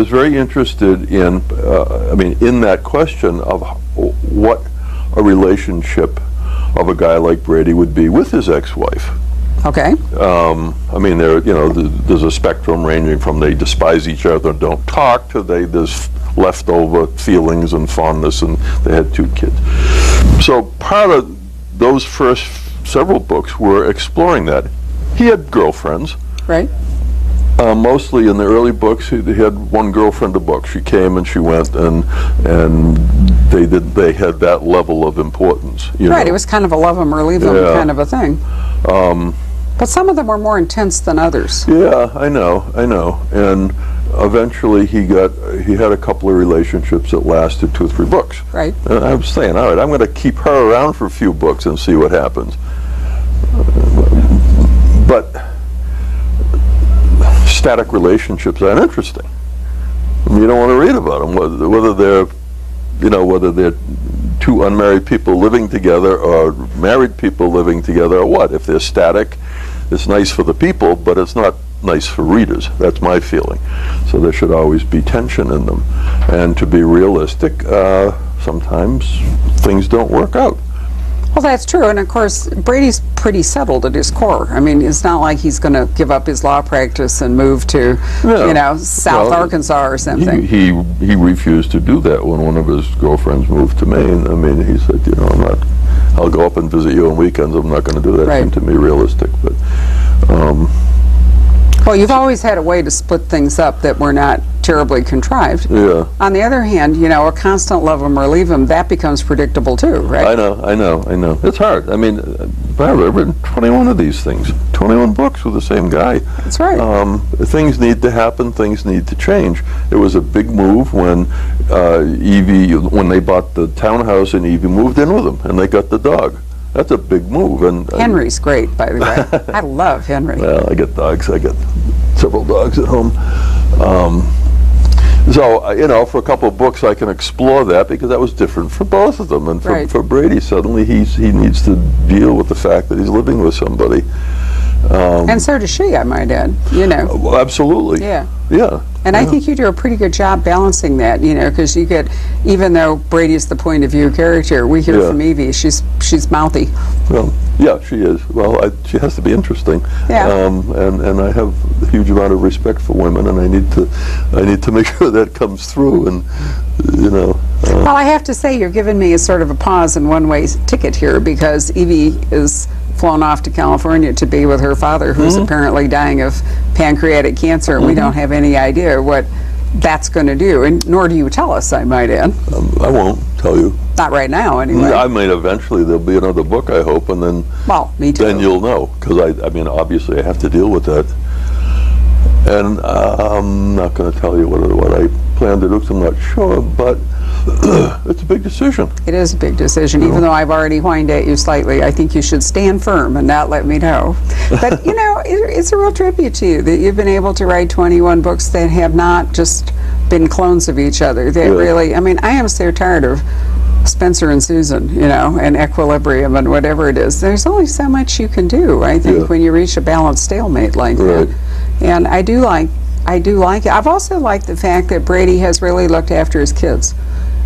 was very interested in, I mean, in that question of what a relationship of a guy like Brady would be with his ex-wife. Okay. I mean, there's a spectrum ranging from they despise each other and don't talk to there's leftover feelings and fondness, and they had 2 kids. So part of those first several books were exploring that. He had girlfriends. Right. Mostly in the early books, he had one girlfriend a book. She came and she went, and they had that level of importance. Right. It was kind of a love them or leave them kind of a thing. But some of them were more intense than others. Yeah, I know. And eventually he had a couple of relationships that lasted 2 or 3 books. Right. And I was saying, all right, I'm going to keep her around for a few books and see what happens. But static relationships aren't interesting. You don't want to read about them, whether they're 2 unmarried people living together or married people living together or what. If they're static, it's nice for the people, but it's not nice for readers. That's my feeling. So there should always be tension in them. And to be realistic, sometimes things don't work out. Well, that's true, and of course, Brady's pretty settled at his core. I mean, it's not like he's going to give up his law practice and move to, South Arkansas or something. He refused to do that when one of his girlfriends moved to Maine. I mean, he said, I'll go up and visit you on weekends. I'm not going to do that. Right. Seemed to me realistic, but. Well, you've always had a way to split things up that were not terribly contrived. Yeah. On the other hand, a constant love them or leave them, that becomes predictable too, right? I know. It's hard. I mean, Barbara, I've written 21 of these things, 21 books with the same guy. That's right. Things need to happen. Things need to change. It was a big move when Evie, when they bought the townhouse, and Evie moved in with them, and they got the dog. That's a big move. And Henry's great, by the way. I love Henry. Well, I get dogs. I got several dogs at home. So, for a couple of books I can explore that, because that was different for both of them. And for Brady, suddenly he needs to deal with the fact that he's living with somebody. And so does she, I might add, Well, absolutely. Yeah. Yeah. And I think you do a pretty good job balancing that, because you get, even though Brady's the point of view character, we hear from Evie, she's mouthy. Well, yeah, she is. Well, she has to be interesting. Yeah. And I have a huge amount of respect for women, and I need to make sure that comes through. And Well, I have to say, you're giving me a sort of a pause and one-way ticket here, because Evie is flown off to California to be with her father, who's apparently dying of pancreatic cancer, and we don't have any idea what that's going to do, and nor do you tell us, I might add. I won't tell you. Not right now, anyway. I mean, eventually there'll be another book, I hope, and then me too. Then you'll know, because I mean, obviously I have to deal with that. And I'm not going to tell you what I plan to do, because I'm not sure, but it's a big decision. It is a big decision, even though I've already whined at you slightly. I think you should stand firm and not let me know. But, it's a real tribute to you that you've been able to write 21 books that have not just been clones of each other. They really, I mean, I am so tired of Spencer and Susan, and Equilibrium and whatever it is. There's only so much you can do, I think, when you reach a balanced stalemate like that. And I do like it. I've also liked the fact that Brady has really looked after his kids.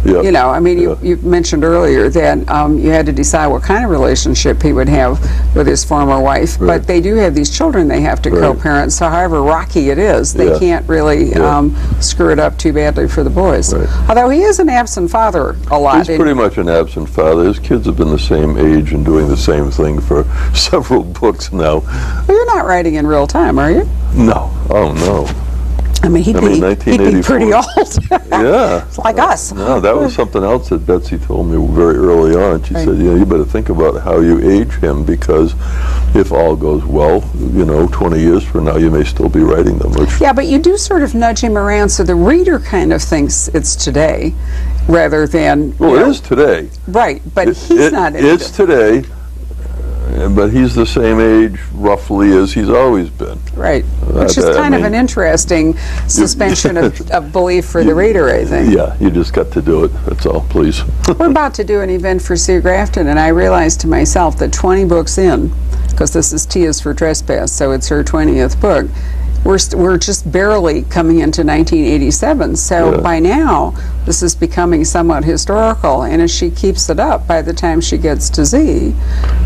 Yep. I mean, you mentioned earlier that you had to decide what kind of relationship he would have with his former wife, but they do have these children they have to co-parent, so however rocky it is, they can't really screw it up too badly for the boys. Although he is an absent father a lot. He's pretty much an absent father. His kids have been the same age and doing the same thing for several books now. Well, you're not writing in real time, are you? No. Oh, no. I mean, he'd be pretty old. Yeah. It's like us. No, that was something else that Betsy told me very early on. She said, you better think about how you age him, because if all goes well, 20 years from now, you may still be writing them. Yeah, but you do sort of nudge him around so the reader kind of thinks it's today, rather than... Well, it is today. Right, but he's not... It's today. But he's the same age, roughly, as he's always been. Right, which is kind of an interesting suspension of belief for the reader, I think. Yeah, you just got to do it. That's all, please. We're about to do an event for Sue Grafton, and I realized to myself that 20 books in, because this is T is for Trespass, so it's her 20th book, we're just barely coming into 1987. So Yeah. by now, this is becoming somewhat historical. And as she keeps it up, by the time she gets to Z,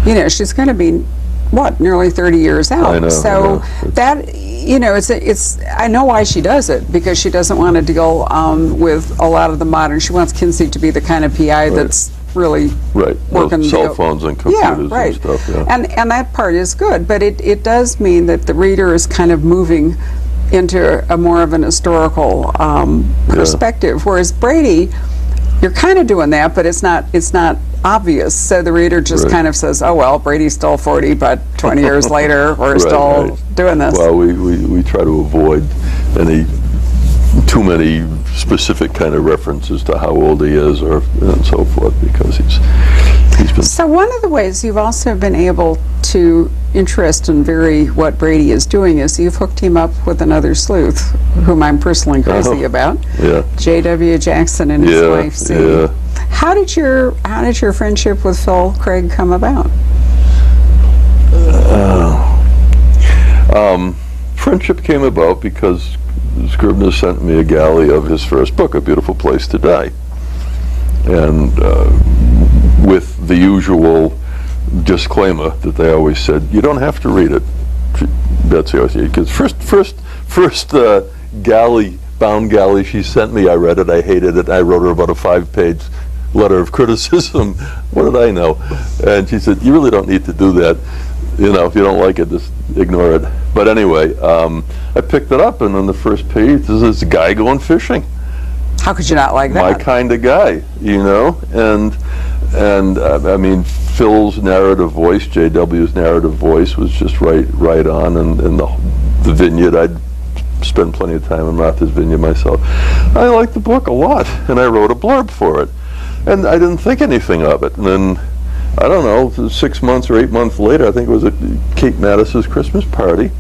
you know, she's going to be, what, nearly 30 years out. I know, so that, you know, it's I know why she does it, because she doesn't want to deal with a lot of the modern. She wants Kinsey to be the kind of PI that's really Right. working Cell phones and computers right. and stuff. Yeah. And that part is good, but it does mean that the reader is kind of moving into a more of an historical perspective, whereas Brady, you're kind of doing that, but it's not obvious. So the reader just Right. kind of says, "Oh well, Brady's still 40, but 20 years later, we're Right, still right. doing this." Well, we try to avoid any too many specific kind of references to how old he is or and so forth, because he's been. So one of the ways you've also been able to interest and vary what Brady is doing is you've hooked him up with another sleuth, whom I'm personally crazy about, Yeah. J.W. Jackson and his Yeah, wife, C. yeah. How did your friendship with Phil Craig come about? Friendship came about because Scribner sent me a galley of his first book, A Beautiful Place to Die, and with the usual disclaimer that they always said, you don't have to read it, Betsy always said, because first bound galley she sent me, I read it, I hated it, I wrote her about a 5-page letter of criticism. What did I know? And she said, you really don't need to do that. You know, if you don't like it, just ignore it. But anyway, I picked it up, and on the first page, there's this guy going fishing. How could you not like that? My kind of guy, you know, and I mean, Phil's narrative voice, J.W.'s narrative voice was just right on, and the vineyard, I'd spent plenty of time in Martha's Vineyard myself. I liked the book a lot, and I wrote a blurb for it, and I didn't think anything of it, and then, I don't know, 6 months or 8 months later, I think it was at Kate Mattis's Christmas party,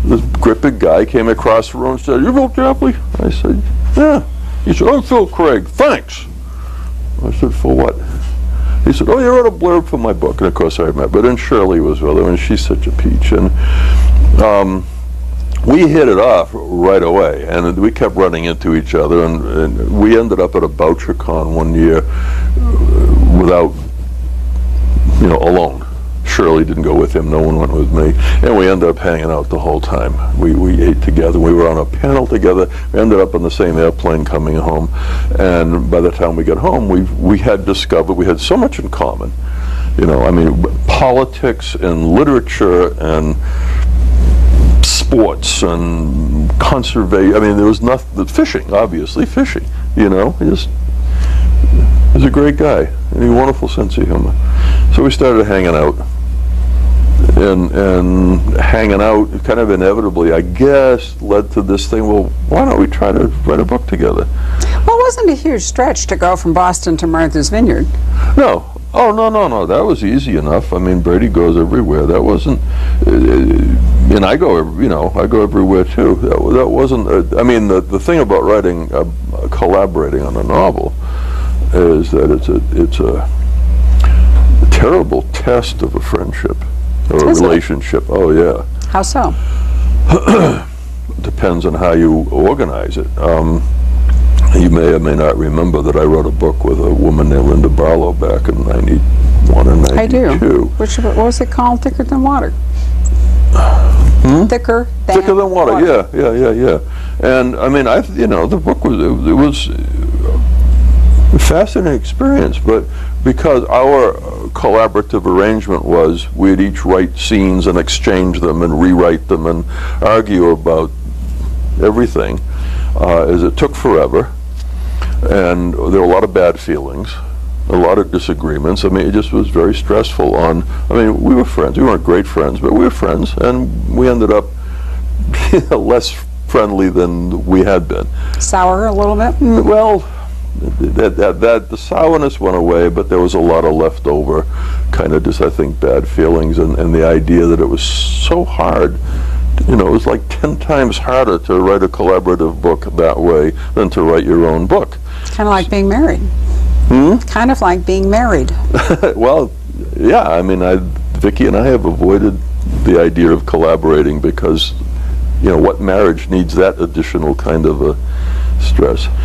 this gripping guy came across the room and said, "You wrote Japley?" I said, "Yeah." He said, "I'm Phil Craig, thanks." I said, "For what?" He said, "Oh, you wrote a blurb for my book." And of course I remember. But then Shirley was with her, and she's such a peach. And we hit it off right away, and we kept running into each other, and we ended up at a BoucherCon one year without, you know, alone. Shirley didn't go with him, no one went with me, and we ended up hanging out the whole time. We ate together, we were on a panel together, we ended up on the same airplane coming home, and by the time we got home, we had discovered we had so much in common. You know, I mean, politics and literature and sports and conservation. I mean, there was nothing, fishing, obviously, fishing, you know, he was a great guy, and he had a wonderful sense of humor. So we started hanging out, and hanging out kind of inevitably, I guess, led to this thing, well, why don't we try to write a book together? Well, it wasn't a huge stretch to go from Boston to Martha's Vineyard. No. Oh, no, that was easy enough. I mean, Brady goes everywhere. That wasn't, and I go everywhere too. That wasn't, I mean, the thing about writing, collaborating on a novel is that it's a terrible test of a friendship or a relationship. Oh, yeah. How so? Depends on how you organize it. You may or may not remember that I wrote a book with a woman named Linda Barlow back in 91 or 92. I do. What was it called? Thicker Than Water. Thicker Than Water. Yeah. And I mean, the book was a fascinating experience, but because our collaborative arrangement was we'd each write scenes and exchange them and rewrite them and argue about everything, as it took forever, and there were a lot of bad feelings, a lot of disagreements. I mean, it just was very stressful I mean, we were friends. We weren't great friends, but we were friends, and we ended up less friendly than we had been. Sour a little bit? Well, the sourness went away, but there was a lot of leftover kind of just, I think, bad feelings, and the idea that it was so hard. You know, it was like 10 times harder to write a collaborative book that way than to write your own book. Kind of like being married. Kind of like being married. Well, yeah, I mean, Vicki and I have avoided the idea of collaborating because what marriage needs that additional kind of a stress.